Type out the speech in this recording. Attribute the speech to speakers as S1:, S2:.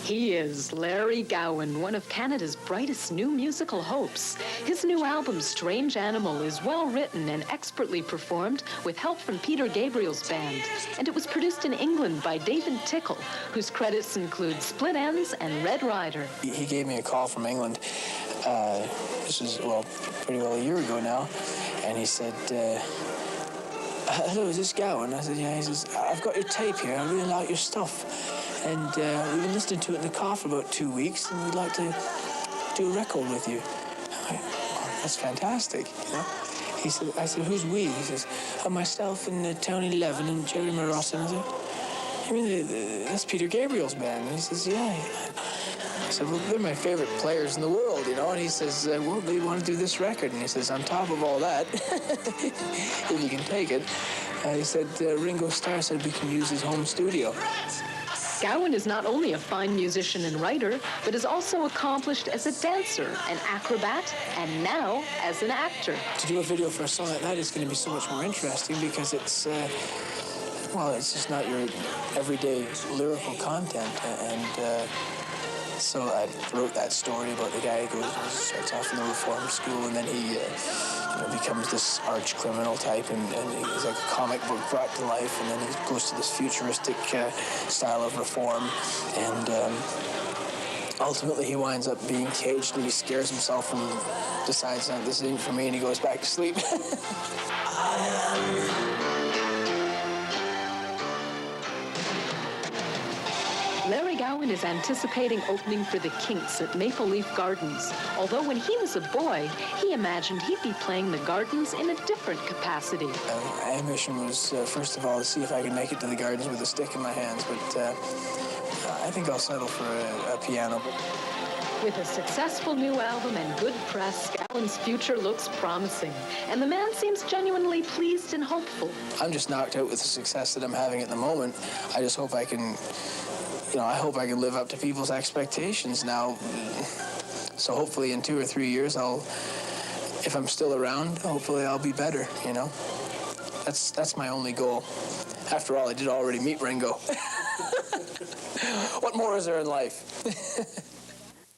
S1: He is Larry Gowan, one of Canada's brightest new musical hopes. His new album, Strange Animal, is well written and expertly performed with help from Peter Gabriel's band. And it was produced in England by David Tickle, whose credits include Split Enz and Red Rider.
S2: He gave me a call from England. This was, pretty well a year ago now. And he said, hello, is this Gowan? I said, yeah. He says, I've got your tape here. I really like your stuff. And we've been listening to it in the car for about 2 weeks, and we'd like to do a record with you. I'm like, that's fantastic, you know? I said, who's we? He says, myself and Tony Levin and Jerry Marotta. And I said, I mean, that's Peter Gabriel's band. And he says, yeah. I said, well, they're my favorite players in the world, you know? And he says, well, they want to do this record. And he says, on top of all that, if you can take it, he said, Ringo Starr said we can use his home studio.
S1: Gowan is not only a fine musician and writer, but is also accomplished as a dancer, an acrobat, and now as an actor.
S2: To do a video for a song like that is going to be so much more interesting because it's, it's just not your everyday lyrical content. And so I wrote that story about the guy who starts off in the reform school, and then he becomes this arch criminal type, and he's like a comic book brought to life, and then he goes to this futuristic style of reform, and ultimately he winds up being caged, and he scares himself and decides, no, this isn't for me, and he goes back to sleep.
S1: Larry Gowan is anticipating opening for the Kinks at Maple Leaf Gardens, although when he was a boy, he imagined he'd be playing the Gardens in a different capacity.
S2: My ambition was, first of all, to see if I could make it to the Gardens with a stick in my hands, but I think I'll settle for a piano.
S1: With a successful new album and good press, Gowan's future looks promising, and the man seems genuinely pleased and hopeful.
S2: I'm just knocked out with the success that I'm having at the moment. I just hope I can... I hope I can live up to people's expectations now. So hopefully in 2 or 3 years, if I'm still around, hopefully I'll be better, you know? That's my only goal. After all, I did already meet Ringo. What more is there in life?